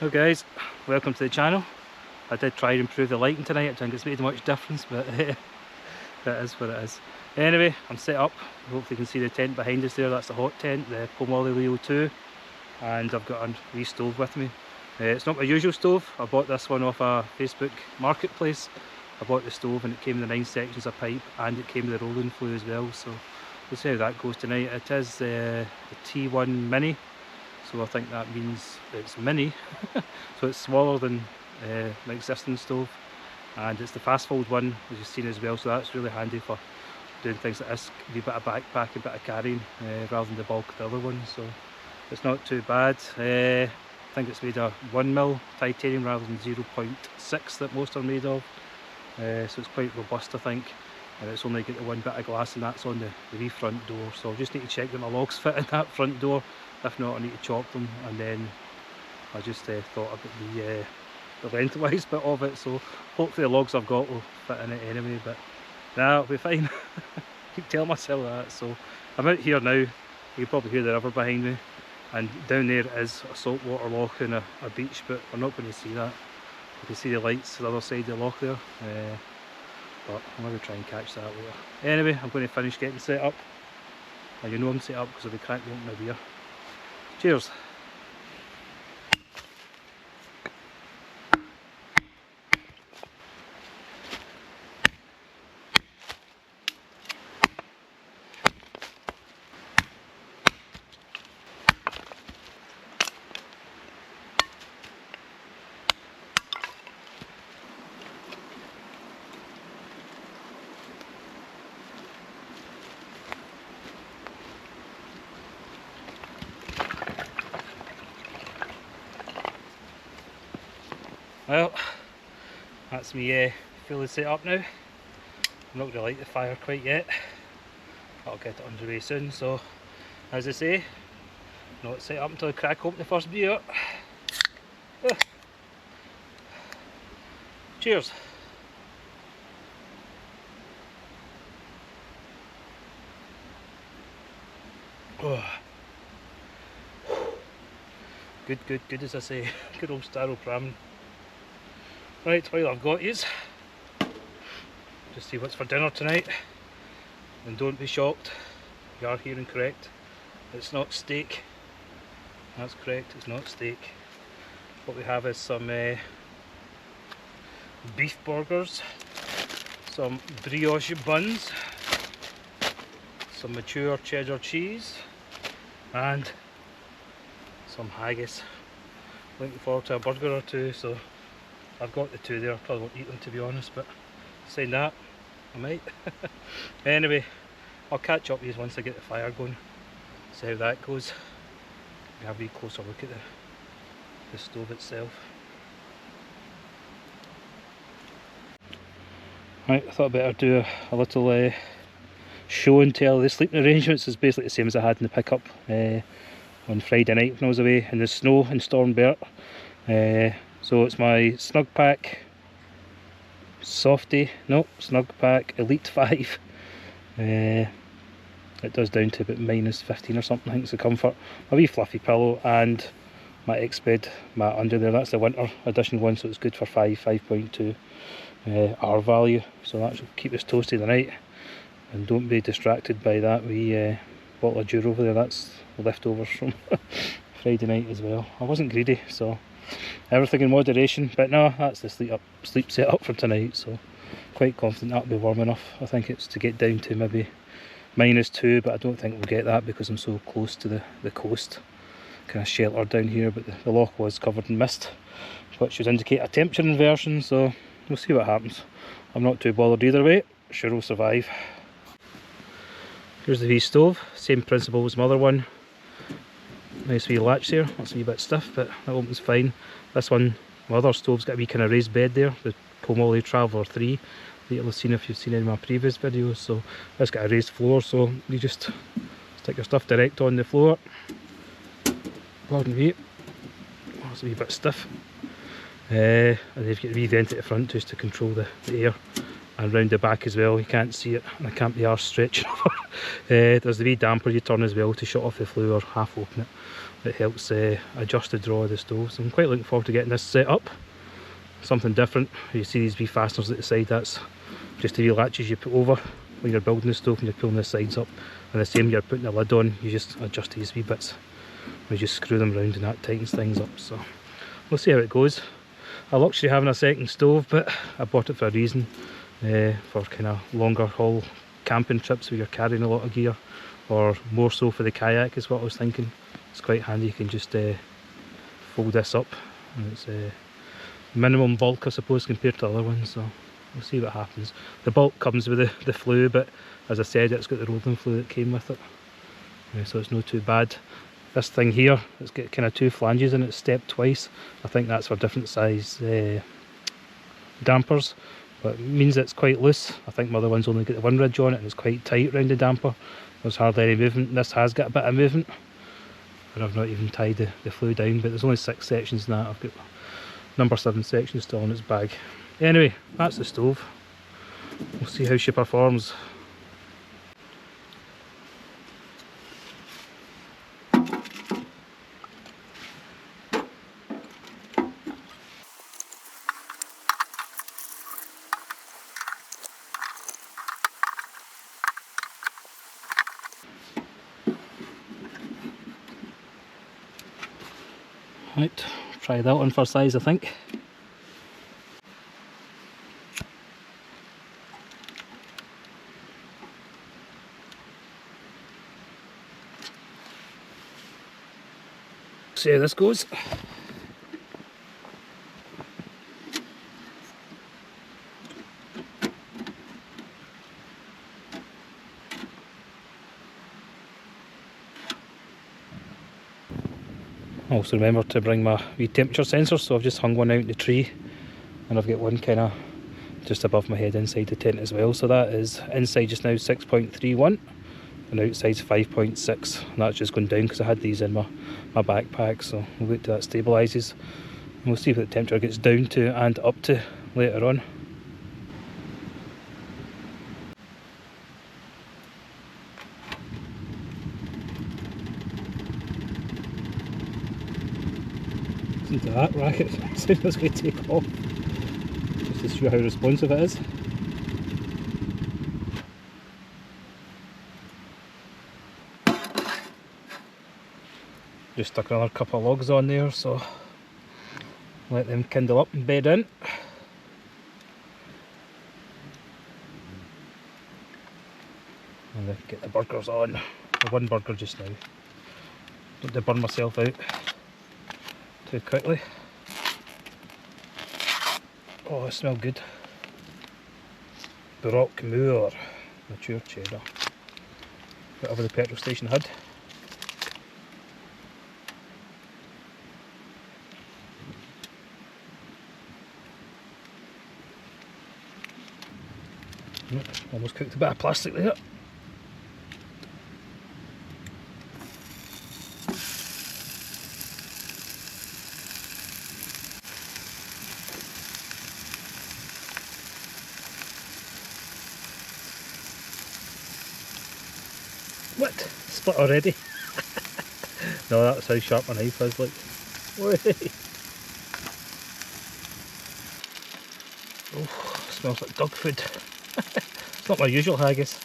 Hello guys, welcome to the channel. I did try to improve the lighting tonight. I don't think it's made much difference, but that is what it is. Anyway, I'm set up. Hopefully you can see the tent behind us there. That's the hot tent, the Pomoly Leo 2. And I've got a wee stove with me. It's not my usual stove. I bought this one off a Faceache Marketplace. I bought the stove and it came in the 9 sections of pipe, and it came with the rolling flue as well. So we'll see how that goes tonight. It is the T1 Mini. So I think that means it's mini, so it's smaller than my existing stove, and it's the fast fold one, as you've seen as well, so that's really handy for doing things like this, a wee bit of backpacking, a bit of carrying, rather than the bulk of the other one. So it's not too bad. I think it's made of 1mm titanium rather than 0.6 that most are made of, so it's quite robust I think, and it's only got the one bit of glass, and that's on the wee front door. So I just need to check that my logs fit in that front door. If not, I need to chop them, and then I just thought about the lengthwise bit of it, so hopefully the logs I've got will fit in it anyway, but nah, it'll be fine. I keep telling myself that. So I'm out here now. You can probably hear the river behind me, and down there is a saltwater loch and a beach, but we're not going to see that. You can see the lights to the other side of the loch there, but I'm going to try and catch that later. Anyway, I'm going to finish getting set up. And you know I'm set up because I'll be cracking open a beer. Cheers. Well, that's me fully set up now. I'm not going to light the fire quite yet. I'll get it underway soon. So, as I say, not set up until I crack open the first beer. Cheers. Oh. Good as I say. Good old Starro Pram. Right, while I've got yous, just see what's for dinner tonight, and don't be shocked, you are hearing correct, it's not steak. That's correct, it's not steak. What we have is some beef burgers, some brioche buns, some mature cheddar cheese, and some haggis. Looking forward to a burger or two, so I've got the two there. I probably won't eat them, to be honest, but saying that, I might. Anyway, I'll catch up with you once I get the fire going, see how that goes. We have a wee closer look at the stove itself. Right, I thought I'd better do a little show and tell. The sleeping arrangements is basically the same as I had in the pickup on Friday night when I was away in the snow in Stormbert. So it's my Snug Pack Softy, no, Snug Pack Elite 5. It does down to about -15 or something, I think it's the comfort. A wee fluffy pillow and my X-Bed mat under there. That's the winter edition one, so it's good for 5.2 R value. So that should keep us toasty tonight. And don't be distracted by that wee bottle of Dure over there. That's leftovers from Friday night as well. I wasn't greedy, so everything in moderation, but no, that's the sleep set up for tonight, so quite confident that'll be warm enough. I think it's to get down to maybe -2, but I don't think we'll get that because I'm so close to the coast. Kind of sheltered down here, but the loch was covered in mist, which would indicate a temperature inversion, so we'll see what happens. I'm not too bothered either way, sure we'll survive. Here's the wee stove, same principle as my other one. Nice wee latch there, that's a wee bit stiff, but that opens fine. This one, my other stove's got a wee kind of raised bed there, the Pomoly Traveller 3 that you'll have seen if you've seen any of my previous videos. So it's got a raised floor, so you just stick your stuff direct on the floor. Pardon me, that's a wee bit stiff. And you've got a wee vent at the front just to control the air. and round the back as well. You can't see it and I can't be arsed stretching over. There's the wee damper you turn as well to shut off the flue or half open it. It helps adjust the draw of the stove, so I'm quite looking forward to getting this set up. Something different. You see these wee fasteners at the side, that's just the wee latches you put over when you're building the stove and you're pulling the sides up, and the same you're putting the lid on, you just adjust these wee bits, we just screw them round and that tightens things up. So we'll see how it goes. I luxury having a second stove, but I bought it for a reason, for kind of longer haul camping trips where you're carrying a lot of gear, or more so for the kayak is what I was thinking. It's quite handy, you can just fold this up, and it's minimum bulk I suppose compared to other ones, so we'll see what happens. The bulk comes with the flue, but as I said, it's got the rolling flue that came with it, so it's not too bad. This thing here, it's got kind of two flanges and it's stepped twice. I think that's for different size dampers, but it means it's quite loose. I think my other one's only got the one ridge on it and it's quite tight around the damper. There's hardly any movement. This has got a bit of movement, but I've not even tied the flue down, but there's only 6 sections in that. I've got number 7 section still in its bag. Anyway, that's the stove. We'll see how she performs. Right, try that one for size I think. See how this goes. I also remember to bring my wee temperature sensor, so I've just hung one out in the tree, and I've got one kind of just above my head inside the tent as well. So that is inside just now 6.31 and outside's 5.6, and that's just going down because I had these in my backpack, so we'll wait till that stabilises and we'll see what the temperature gets down to and up to later on. Listen to that racket, as soon as we take off, just to show how responsive it is. Just stuck another couple of logs on there, so let them kindle up and bed in. And then get the burgers on. One burger just now. Don't to burn myself out too quickly. Oh, it smells good. Brock Moor, mature cheddar. Whatever the petrol station had. Almost cooked a bit of plastic there. What? Split already? No, that's how sharp my knife is, like. Oh, smells like dog food. It's not my usual haggis.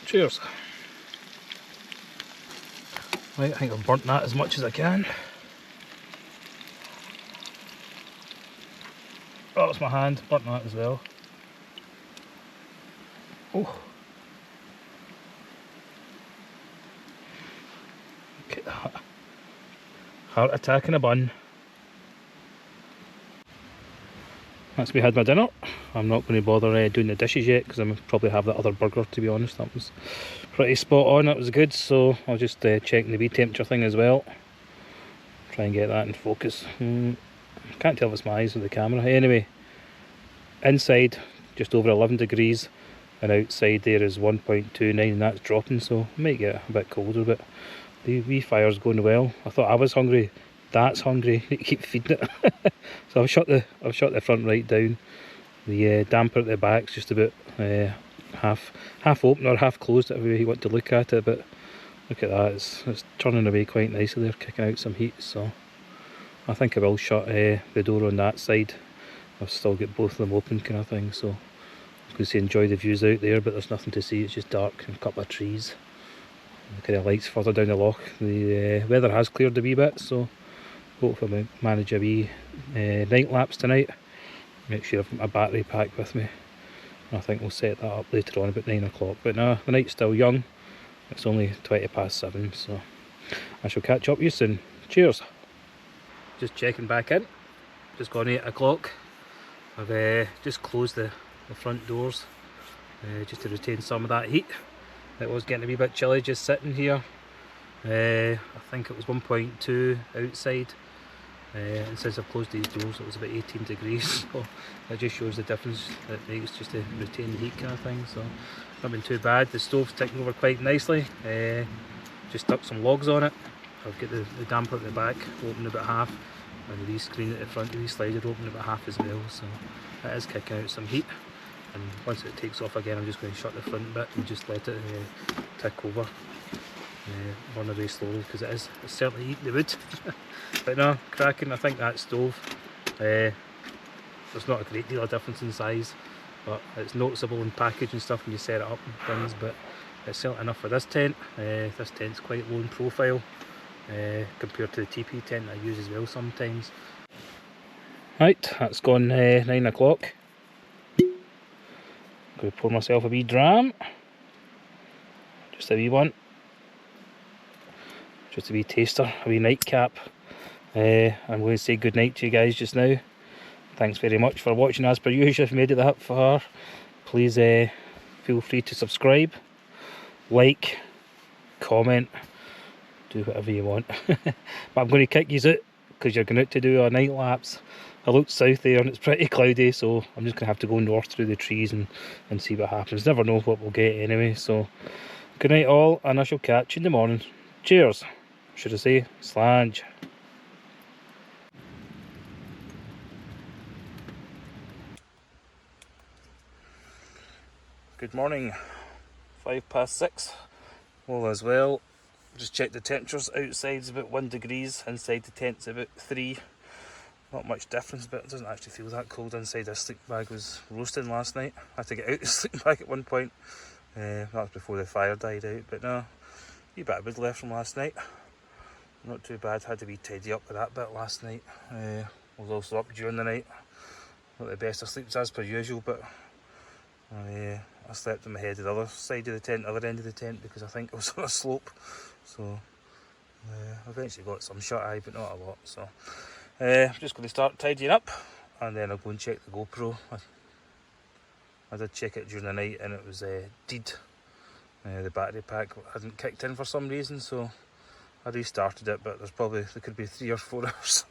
Cheers. Right, I think I've burnt that as much as I can. Oh, it's my hand, burnt that as well. Oh. Look at that. Heart attack in a bun. That's me had my dinner. I'm not going to bother doing the dishes yet because I'm probably have that other burger, to be honest. That was pretty spot on, that was good, so I'll just check the wee temperature thing as well. Try and get that in focus. Can't tell if it's my eyes or the camera. Anyway, inside just over 11 degrees, and outside there is 1.29, and that's dropping, so it might get a bit colder, but the wee fire's going well. I thought I was hungry, that's hungry, need to keep feeding it. So I've shut the front right down. The damper at the back's just about half open or half closed, whatever way you want to look at it, but look at that, it's turning away quite nicely there, kicking out some heat, so I think I will shut the door on that side. I've still got both of them open kind of thing, so I was going to say enjoy the views out there, but there's nothing to see, it's just dark and a couple of trees. The kind of lights further down the loch. The weather has cleared a wee bit, so hopefully I'll manage a wee night lapse tonight. Make sure I've got my battery pack with me. I think we'll set that up later on about 9 o'clock. But no, the night's still young. It's only 20 past 7, so I shall catch up with you soon. Cheers! Just checking back in. Just gone 8 o'clock. I've just closed the front doors just to retain some of that heat. It was getting a wee bit chilly just sitting here. I think it was 1.2 outside. And since I've closed these doors it was about 18 degrees, so it just shows the difference it makes just to retain the heat kind of thing. So not been too bad. The stove's ticking over quite nicely. Just stuck some logs on it. I've got the damper at the back open about half, and the wee screen at the front, the wee slider open about half as well, so it is kicking out some heat. And once it takes off again I'm just going to shut the front bit and just let it tick over. Burn away slowly because it's certainly eating the wood. But no, cracking. I think that stove, there's not a great deal of difference in size, but it's noticeable in package and stuff when you set it up and things, but it's certainly enough for this tent. This tent's quite low in profile compared to the TP tent I use as well sometimes. Right, that's gone 9 o'clock. Going to pour myself a wee dram, just a wee one. Just a wee taster, a wee nightcap. I'm going to say good night to you guys just now. Thanks very much for watching as per usual. If you made it that far, please feel free to subscribe, like, comment, do whatever you want. But I'm going to kick you out because you're going out to do a night lapse. I looked south there and it's pretty cloudy, so I'm just going to have to go north through the trees and see what happens. Never know what we'll get anyway, so good night all, and I shall catch you in the morning. Cheers! Should I say slange? Good morning, 5 past 6, all as well. Just checked the temperatures, outside's about 1 degrees, inside the tent's about 3. Not much difference, but it doesn't actually feel that cold inside. This sleep bag was roasting last night. I had to get out the sleep bag at one point. That was before the fire died out, but no, a wee bit of wood left from last night. Not too bad, had to be tidy up with that bit last night. Was also up during the night. Not the best of sleeps as per usual, but I slept on my head to the other side of the tent, other end of the tent, because I think it was on a slope. So I eventually got some shut eye, but not a lot. So I'm just going to start tidying up, and then I'll go and check the GoPro. I did check it during the night, and it was dead. The battery pack hadn't kicked in for some reason, so I restarted it, but there could be 3 or 4 hours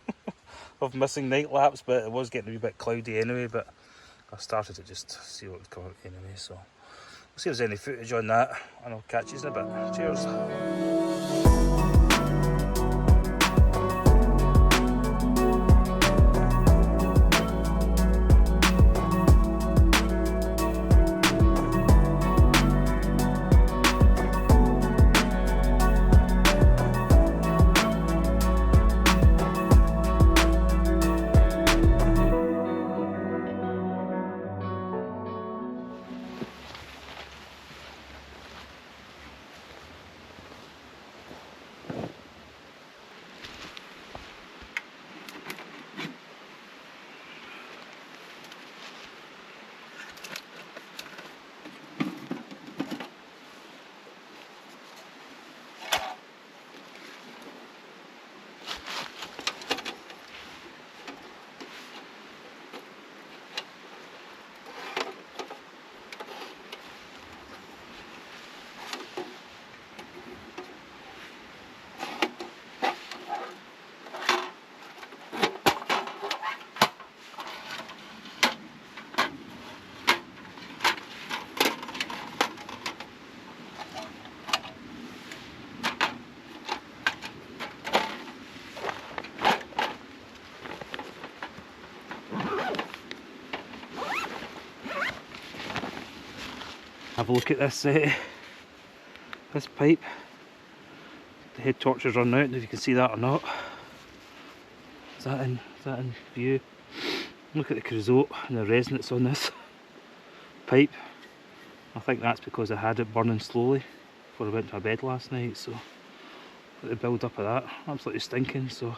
of missing night lapse, but it was getting a wee bit cloudy anyway, but I started it just to see what would come out anyway, so we'll see if there's any footage on that, and I'll catch you in a bit. Cheers! Have a look at this this pipe. The head torch is running out, and if you can see that or not. Is that in view? Look at the creosote and the resin that's on this pipe. I think that's because I had it burning slowly before I went to my bed last night, so the build up of that, absolutely stinking. So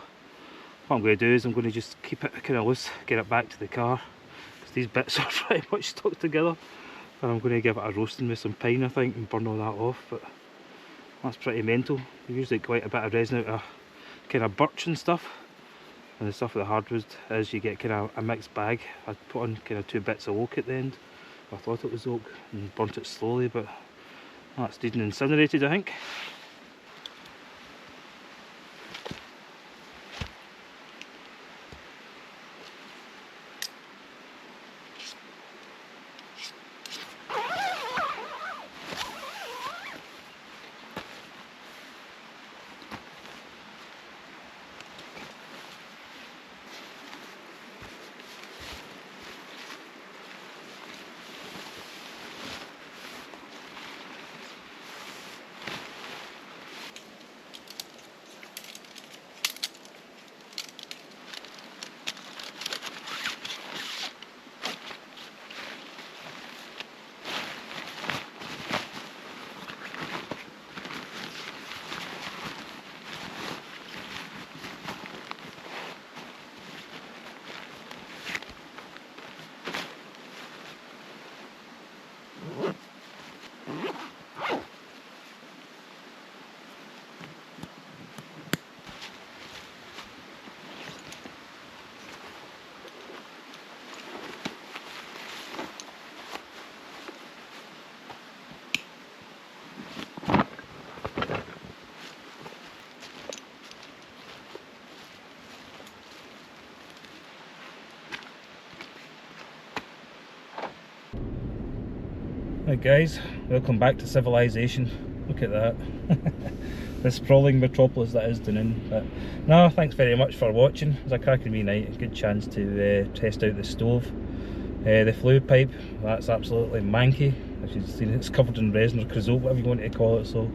what I'm going to do is I'm going to just keep it kind of loose, get it back to the car, because these bits are pretty much stuck together, and I'm going to give it a roasting with some pine, I think, and burn all that off. But that's pretty mental. You usually get quite a bit of resin out of kind of birch and stuff, and the stuff with the hardwood is you get kind of a mixed bag. I put on kind of 2 bits of oak at the end. I thought it was oak and burnt it slowly, but that's needing incinerated, I think. Right guys, welcome back to civilization. Look at that. This sprawling metropolis that is Dunoon. But no, thanks very much for watching. It was a cracking wee night, a good chance to test out the stove. The fluid pipe, that's absolutely manky. As you've seen, it's covered in resin or creosote, whatever you want to call it, so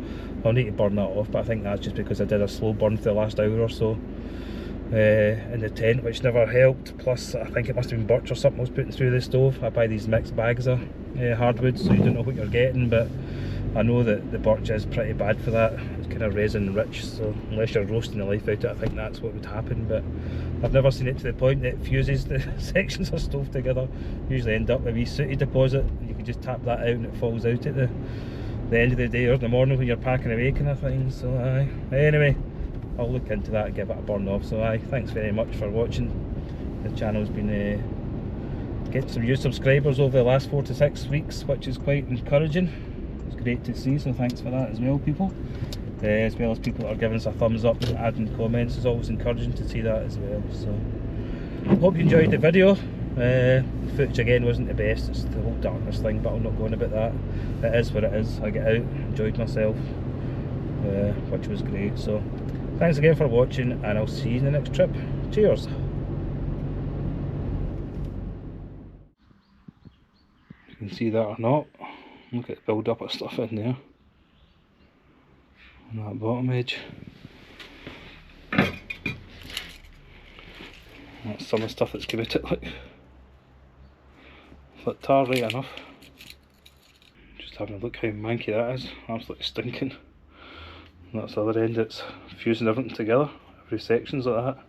I'll need to burn that off, but I think that's just because I did a slow burn for the last hour or so in the tent, which never helped. Plus I think it must have been birch or something I was putting through the stove. I buy these mixed bags of hardwood, so you don't know what you're getting, but I know that the birch is pretty bad for that. It's kind of resin rich, so unless you're roasting the life out of it, I think that's what would happen. But I've never seen it to the point that it fuses the sections of stove together. Usually end up with a wee sooty deposit, and you can just tap that out and it falls out at the end of the day or in the morning when you're packing away kind of thing. So anyway, I'll look into that and give it a burn off. So thanks very much for watching. The channel's been getting some new subscribers over the last 4 to 6 weeks, which is quite encouraging. It's great to see, so thanks for that as well, people. As well as people that are giving us a thumbs up and adding comments, is always encouraging to see that as well. So hope you enjoyed the video. The footage again wasn't the best, it's the whole darkness thing, but I'm not going about that. It is what it is. I get out, enjoyed myself, which was great. So thanks again for watching, and I'll see you in the next trip. Cheers. You can see that or not, look at the build up of stuff in there on that bottom edge. That's some of the stuff that's come out it, look. But tar right enough. Just having a look how manky that is, absolutely stinking. And that's the other end, it's fusing everything together, every section's like that.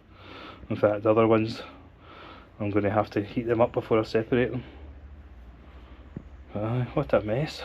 In fact, the other ones, I'm going to have to heat them up before I separate them. What a mess.